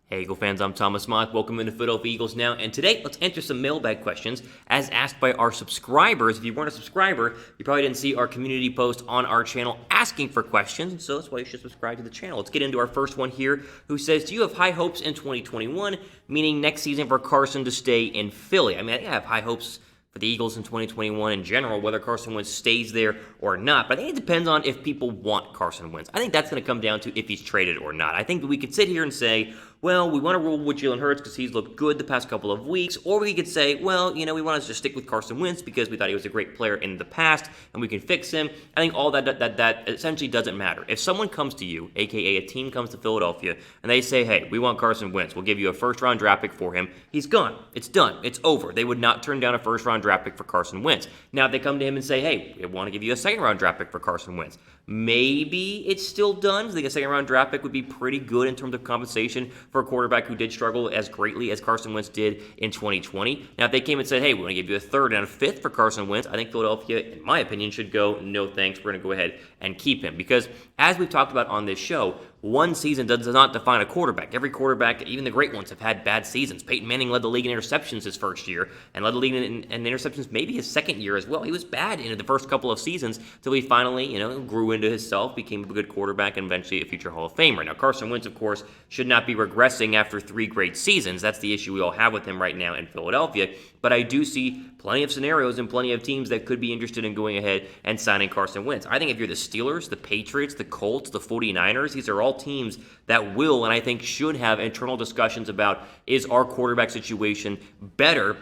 Hey Eagle fans, I'm Thomas Mott. Welcome into Philadelphia Eagles Now, and today let's answer some mailbag questions as asked by our subscribers. If you weren't a subscriber, you probably didn't see our community post on our channel asking for questions, so that's why you should subscribe to the channel. Let's get into our first one here, who says, do you have high hopes in 2021, meaning next season for Carson to stay in Philly? I mean, I have high hopes for the Eagles in 2021 in general, whether Carson Wentz stays there or not. But I think it depends on if people want Carson Wentz. I think that's going to come down to if he's traded or not. I think that we could sit here and say, well, we want to roll with Jalen Hurts because he's looked good the past couple of weeks, or we could say, well, we want to just stick with Carson Wentz because we thought he was a great player in the past and we can fix him. I think all that essentially doesn't matter. If someone comes to you, aka a team comes to Philadelphia, and they say, hey, we want Carson Wentz, we'll give you a first-round draft pick for him, he's gone. It's done. It's over. They would not turn down a first-round draft pick for Carson Wentz. Now, if they come to him and say, hey, we want to give you a second-round draft pick for Carson Wentz, maybe it's still done. I think a second-round draft pick would be pretty good in terms of compensation for a quarterback who did struggle as greatly as Carson Wentz did in 2020. Now, if they came and said, hey, we want to give you a third and a fifth for Carson Wentz, I think Philadelphia, in my opinion, should go, no thanks, we're going to go ahead and keep him. Because as we've talked about on this show, one season does not define a quarterback. Every quarterback, even the great ones, have had bad seasons. Peyton Manning led the league in interceptions his first year and led the league in interceptions maybe his second year as well. He was bad in the first couple of seasons until he finally, grew into himself, became a good quarterback, and eventually a future Hall of Famer. Now, Carson Wentz, of course, should not be regressing after 3 great seasons. That's the issue we all have with him right now in Philadelphia. But I do see plenty of scenarios and plenty of teams that could be interested in going ahead and signing Carson Wentz. I think if you're the Steelers, the Patriots, the Colts, the 49ers, these are all teams that will and I think should have internal discussions about, is our quarterback situation better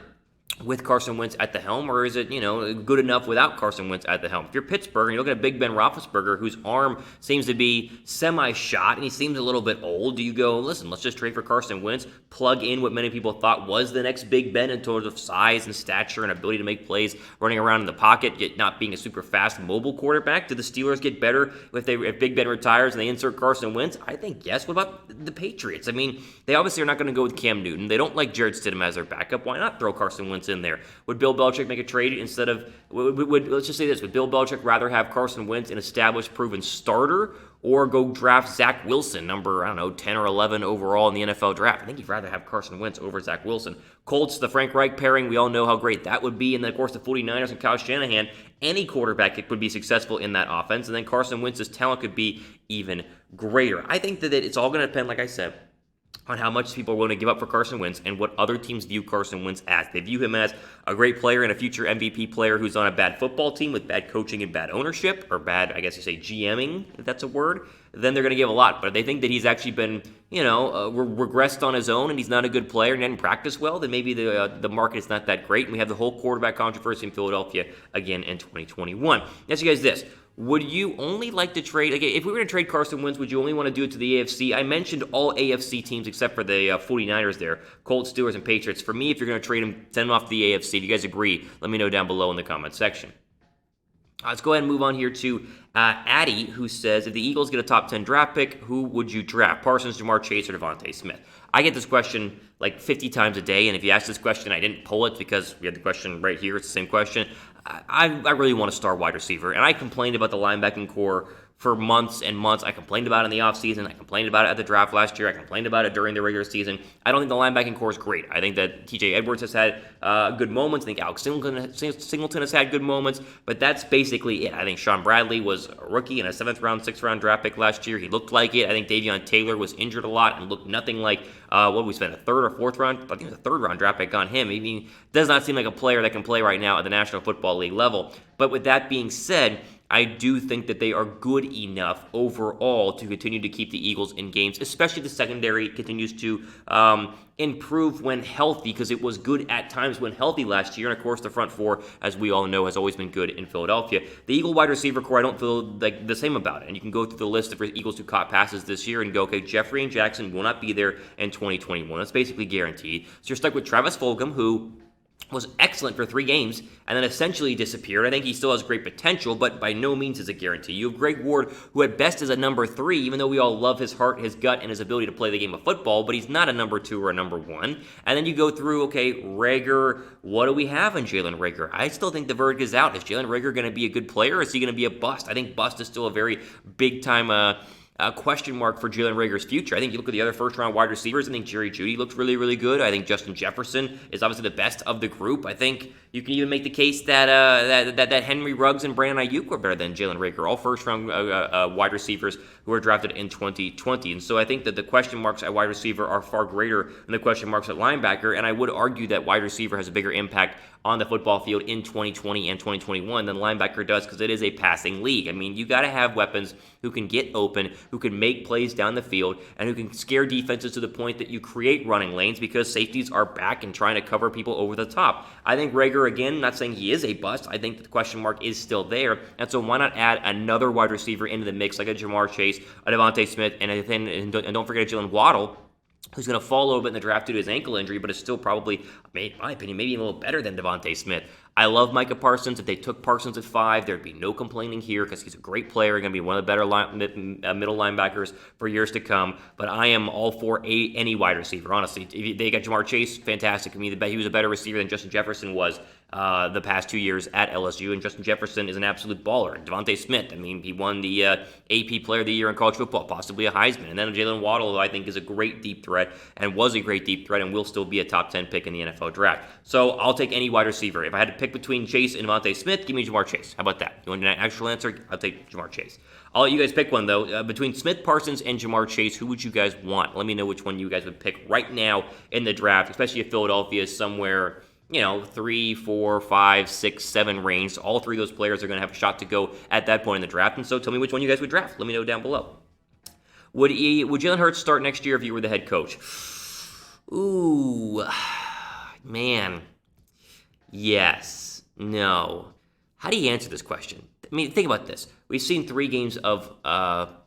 with Carson Wentz at the helm, or is it, good enough without Carson Wentz at the helm? If you're Pittsburgh and you look at Big Ben Roethlisberger, whose arm seems to be semi-shot and he seems a little bit old, do you go, listen, let's just trade for Carson Wentz, plug in what many people thought was the next Big Ben in terms of size and stature and ability to make plays, running around in the pocket, yet not being a super fast mobile quarterback? Do the Steelers get better if Big Ben retires and they insert Carson Wentz? I think yes. What about the Patriots? I mean, they obviously are not going to go with Cam Newton. They don't like Jared Stidham as their backup. Why not throw Carson Wentz in there? Would Bill Belichick make a trade instead of, let's just say this, would Bill Belichick rather have Carson Wentz, an established, proven starter, or go draft Zach Wilson, number, 10 or 11 overall in the NFL draft? I think he'd rather have Carson Wentz over Zach Wilson. Colts, the Frank Reich pairing, we all know how great that would be. And then, of course, the 49ers and Kyle Shanahan, any quarterback would be successful in that offense. And then Carson Wentz's talent could be even greater. I think that it's all going to depend, like I said, on how much people are willing to give up for Carson Wentz and what other teams view Carson Wentz as. They view him as a great player and a future MVP player who's on a bad football team with bad coaching and bad ownership, or bad, I guess you say, GMing, if that's a word. Then they're going to give a lot. But if they think that he's actually been, regressed on his own and he's not a good player and didn't practice well, then maybe the market is not that great. And we have the whole quarterback controversy in Philadelphia again in 2021. Ask you guys this. Would you only like to trade, if we were going to trade Carson Wentz, would you only want to do it to the AFC? I mentioned all AFC teams except for the 49ers there, Colts, Steelers, and Patriots. For me, if you're going to trade him, send him off to the AFC. If you guys agree, let me know down below in the comment section. Let's go ahead and move on here to Addy, who says, if the Eagles get a top 10 draft pick, who would you draft? Parsons, Jamar Chase, or Devonta Smith? I get this question like 50 times a day, and if you ask this question, I didn't pull it because we had the question right here. It's the same question. I really want a star wide receiver, and I complained about the linebacking core for months and months. I complained about it in the offseason. I complained about it at the draft last year. I complained about it during the regular season. I don't think the linebacking core is great. I think that TJ Edwards has had good moments. I think Alex Singleton has had good moments, but that's basically it. I think Sean Bradley was a rookie and a 7th-round, 6th-round draft pick last year. He looked like it. I think Davion Taylor was injured a lot and looked nothing like what we spent, a 3rd or 4th round? I think it was a 3rd-round draft pick on him. I mean, does not seem like a player that can play right now at the National Football League level. But with that being said, I do think that they are good enough overall to continue to keep the Eagles in games, especially the secondary continues to improve when healthy, because it was good at times when healthy last year. And, of course, the front four, as we all know, has always been good in Philadelphia. The Eagle wide receiver core, I don't feel like the same about it. And you can go through the list of Eagles who caught passes this year and go, okay, Jeffrey and Jackson will not be there in 2021. That's basically guaranteed. So you're stuck with Travis Fulgham, who was excellent for 3 games and then essentially disappeared. I think he still has great potential, but by no means is a guarantee. You have Greg Ward, who at best is a number 3, even though we all love his heart, his gut, and his ability to play the game of football, but he's not a number 2 or a number 1. And then you go through, okay, Reagor, what do we have in Jalen Reagor? I still think the verdict is out. Is Jalen Reagor going to be a good player, or is he going to be a bust? I think bust is still a very big-time question mark for Jalen Reagor's future. I think you look at the other first-round wide receivers. I think Jerry Jeudy looks really, really good. I think Justin Jefferson is obviously the best of the group. I think you can even make the case that that Henry Ruggs and Brandon Ayuk were better than Jalen Reagor, all first-round wide receivers who were drafted in 2020. And so I think that the question marks at wide receiver are far greater than the question marks at linebacker. And I would argue that wide receiver has a bigger impact on the football field in 2020 and 2021 than linebacker does, because it is a passing league. I mean, you got to have weapons who can get open, who can make plays down the field, and who can scare defenses to the point that you create running lanes, because safeties are back and trying to cover people over the top. I think Reagor, again, not saying he is a bust. I think the question mark is still there. And so why not add another wide receiver into the mix, like a Jamar Chase, a Devonta Smith, and don't forget a Jalen Waddle, who's going to fall a little bit in the draft due to his ankle injury, but is still probably, in my opinion, maybe even a little better than Devonta Smith. I love Micah Parsons. If they took Parsons at 5, there'd be no complaining here, because he's a great player, going to be one of the better middle linebackers for years to come. But I am all for any wide receiver, honestly. If they got Jamar Chase, fantastic. I mean, he was a better receiver than Justin Jefferson was the past 2 years at LSU, and Justin Jefferson is an absolute baller. And Devonta Smith, I mean, he won the AP Player of the Year in college football, possibly a Heisman. And then Jalen Waddle, who I think is a great deep threat, and was a great deep threat, and will still be a top 10 pick in the NFL draft. So I'll take any wide receiver. If I had to pick between Chase and Devonta Smith, give me Jamar Chase. How about that? You want an actual answer? I'll take Jamar Chase. I'll let you guys pick one, though. Between Smith, Parsons, and Jamar Chase, who would you guys want? Let me know which one you guys would pick right now in the draft, especially if Philadelphia is somewhere, 3, 4, 5, 6, 7 range. All three of those players are going to have a shot to go at that point in the draft. And so tell me which one you guys would draft. Let me know down below. Would Jalen Hurts start next year if you were the head coach? Ooh, man. Yes. No. How do you answer this question? I mean, think about this. We've seen 3 games of,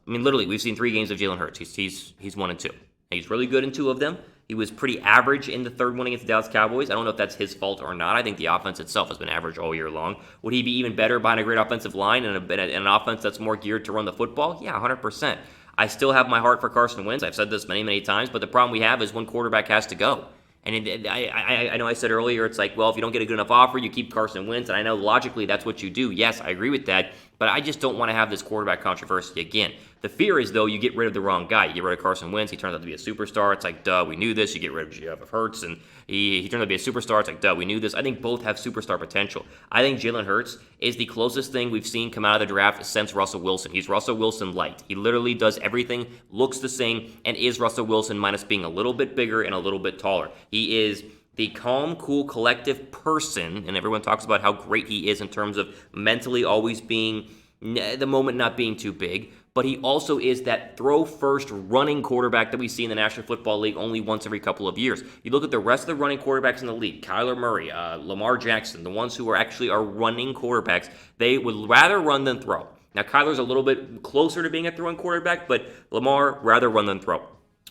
literally, we've seen 3 games of Jalen Hurts. He's 1 and 2. He's really good in 2 of them. He was pretty average in the third one against the Dallas Cowboys. I don't know if that's his fault or not. I think the offense itself has been average all year long. Would he be even better behind a great offensive line and an offense that's more geared to run the football? Yeah, 100%. I still have my heart for Carson Wentz. I've said this many, many times, but the problem we have is one quarterback has to go. And I know I said earlier, it's like, well, if you don't get a good enough offer, you keep Carson Wentz. And I know logically that's what you do. Yes, I agree with that. But I just don't want to have this quarterback controversy again. The fear is, though, you get rid of the wrong guy. You get rid of Carson Wentz. He turns out to be a superstar. It's like, duh, we knew this. You get rid of Hurts, and he turns out to be a superstar. It's like, duh, we knew this. I think both have superstar potential. I think Jalen Hurts is the closest thing we've seen come out of the draft since Russell Wilson. He's Russell Wilson light. He literally does everything, looks the same, and is Russell Wilson minus being a little bit bigger and a little bit taller. He is the calm, cool, collective person, and everyone talks about how great he is in terms of mentally always being, the moment not being too big, but he also is that throw-first running quarterback that we see in the National Football League only once every couple of years. You look at the rest of the running quarterbacks in the league, Kyler Murray, Lamar Jackson, the ones who actually are running quarterbacks, they would rather run than throw. Now, Kyler's a little bit closer to being a throwing quarterback, but Lamar, rather run than throw.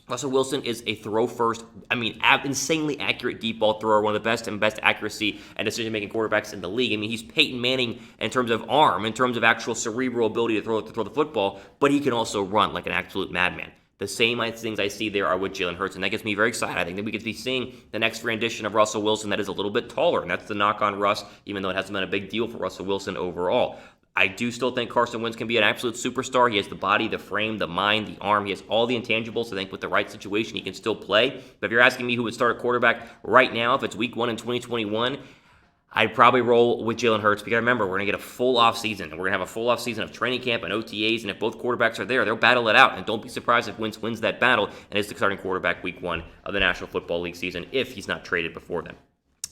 Russell Wilson is a throw-first, insanely accurate deep ball thrower, one of the best accuracy and decision-making quarterbacks in the league. I mean, he's Peyton Manning in terms of arm, in terms of actual cerebral ability to throw the football, but he can also run like an absolute madman. The same things I see there are with Jalen Hurts, and that gets me very excited. I think that we could be seeing the next rendition of Russell Wilson that is a little bit taller, and that's the knock on Russ, even though it hasn't been a big deal for Russell Wilson overall. I do still think Carson Wentz can be an absolute superstar. He has the body, the frame, the mind, the arm. He has all the intangibles. I think with the right situation, he can still play. But if you're asking me who would start a quarterback right now, if it's week 1 in 2021, I'd probably roll with Jalen Hurts, because remember, we're going to get a full offseason, and we're going to have a full offseason of training camp and OTAs, and if both quarterbacks are there, they'll battle it out. And don't be surprised if Wentz wins that battle and is the starting quarterback week 1 of the National Football League season if he's not traded before then.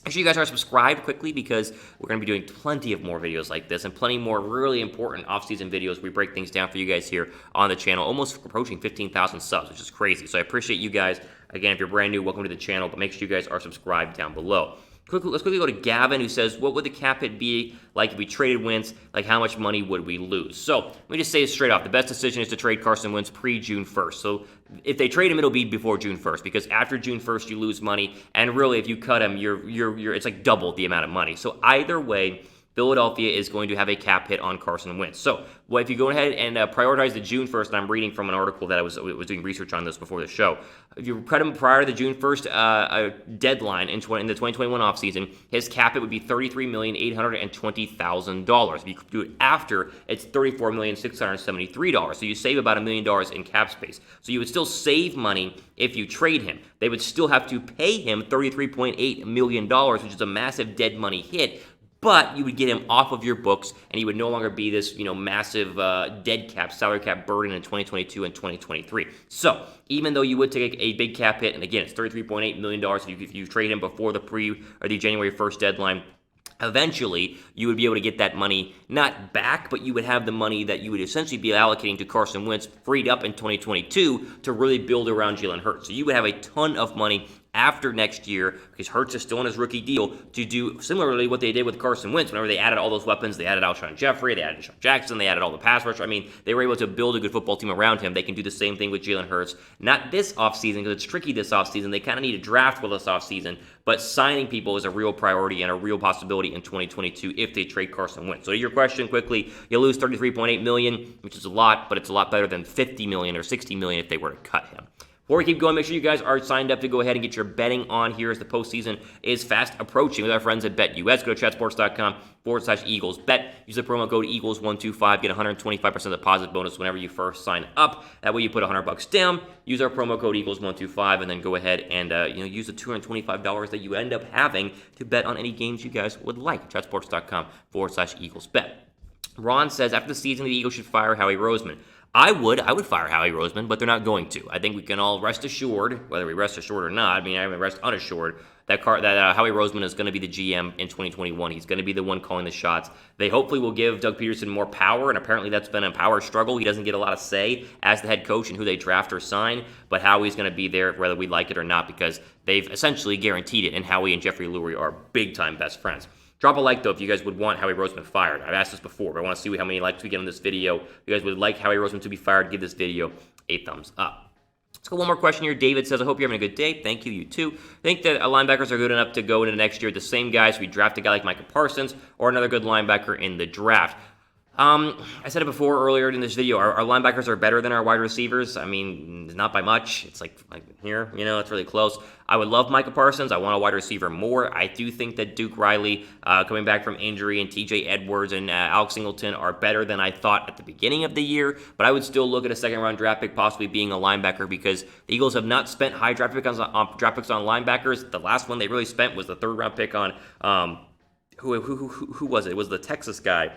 Make sure you guys are subscribed quickly, because we're going to be doing plenty of more videos like this and plenty more really important off-season videos. We break things down for you guys here on the channel, almost approaching 15,000 subs, which is crazy. So I appreciate you guys. Again, if you're brand new, welcome to the channel, but make sure you guys are subscribed down below. Let's quickly go to Gavin, who says, what would the cap hit be like if we traded Wentz? Like, how much money would we lose? So let me just say it straight off. The best decision is to trade Carson Wentz pre-June 1st. So if they trade him, it'll be before June 1st, because after June 1st, you lose money. And really, if you cut him, it's like double the amount of money. So either way, Philadelphia is going to have a cap hit on Carson Wentz. So, well, if you go ahead and prioritize the June 1st, and I'm reading from an article that I was doing research on this before the show. If you cut him prior to the June 1st deadline in the 2021 offseason, his cap hit would be $33,820,000. If you do it after, it's $34,673. So you save about $1 million in cap space. So you would still save money if you trade him. They would still have to pay him $33.8 million, which is a massive dead money hit. But you would get him off of your books, and he would no longer be this, massive dead cap, salary cap burden in 2022 and 2023. So even though you would take a big cap hit, and again, it's $33.8 million if you trade him before the January 1st deadline, eventually you would be able to get that money not back, but you would have the money that you would essentially be allocating to Carson Wentz freed up in 2022 to really build around Jalen Hurts. So you would have a ton of money after next year, because Hurts is still on his rookie deal, to do similarly what they did with Carson Wentz. Whenever they added all those weapons, they added Alshon Jeffrey, they added Deshaun Jackson, they added all the pass rush. I mean, they were able to build a good football team around him. They can do the same thing with Jalen Hurts. Not this offseason, because it's tricky this offseason. They kind of need to draft well this offseason, but signing people is a real priority and a real possibility in 2022 if they trade Carson Wentz. So to your question quickly, you lose $33.8 million, which is a lot, but it's a lot better than $50 million or $60 million if they were to cut him. Before we keep going, make sure you guys are signed up to go ahead and get your betting on here as the postseason is fast approaching with our friends at BetUS. Go to chatsports.com/EaglesBet. Use the promo code Eagles125. Get 125% deposit bonus whenever you first sign up. That way you put $100 down. Use our promo code Eagles125 and then go ahead and use the $225 that you end up having to bet on any games you guys would like. chatsports.com/EaglesBet. Ron says, after the season, the Eagles should fire Howie Roseman. I would fire Howie Roseman, but they're not going to. I think we can all rest assured, whether we rest assured or not, I mean, rest unassured, that Howie Roseman is going to be the GM in 2021. He's going to be the one calling the shots. They hopefully will give Doug Pederson more power, and apparently that's been a power struggle. He doesn't get a lot of say as the head coach in who they draft or sign, but Howie's going to be there whether we like it or not, because they've essentially guaranteed it, and Howie and Jeffrey Lurie are big-time best friends. Drop a like, though, if you guys would want Howie Roseman fired. I've asked this before, but I want to see how many likes we get on this video. If you guys would like Howie Roseman to be fired, give this video a thumbs up. Let's go one more question here. David says, I hope you're having a good day. Thank you, you too. I think that linebackers are good enough to go into next year. The same guys, we draft a guy like Micah Parsons or another good linebacker in the draft. I said it before earlier in this video, our linebackers are better than our wide receivers. I mean, not by much. It's like here, it's really close. I would love Micah Parsons. I want a wide receiver more. I do think that Duke Riley, coming back from injury, and TJ Edwards and Alex Singleton are better than I thought at the beginning of the year, but I would still look at a second-round draft pick possibly being a linebacker, because the Eagles have not spent high draft picks on linebackers. The last one they really spent was the third-round pick on, who was it? It was the Texas guy.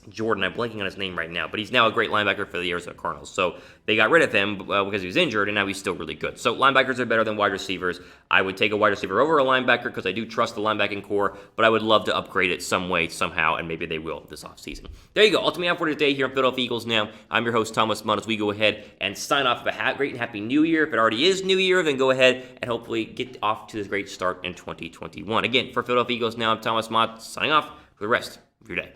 Jordan, I'm blanking on his name right now, but he's now a great linebacker for the Arizona Cardinals. So they got rid of him because he was injured, and now he's still really good. So linebackers are better than wide receivers. I would take a wide receiver over a linebacker because I do trust the linebacking core, but I would love to upgrade it some way, somehow, and maybe they will this offseason. There you go. Ultimately out for today here on Philadelphia Eagles Now. I'm your host, Thomas Mott, as we go ahead and sign off of a great and happy New Year. If it already is New Year, then go ahead and hopefully get off to this great start in 2021. Again, for Philadelphia Eagles Now, I'm Thomas Mott, signing off for the rest of your day.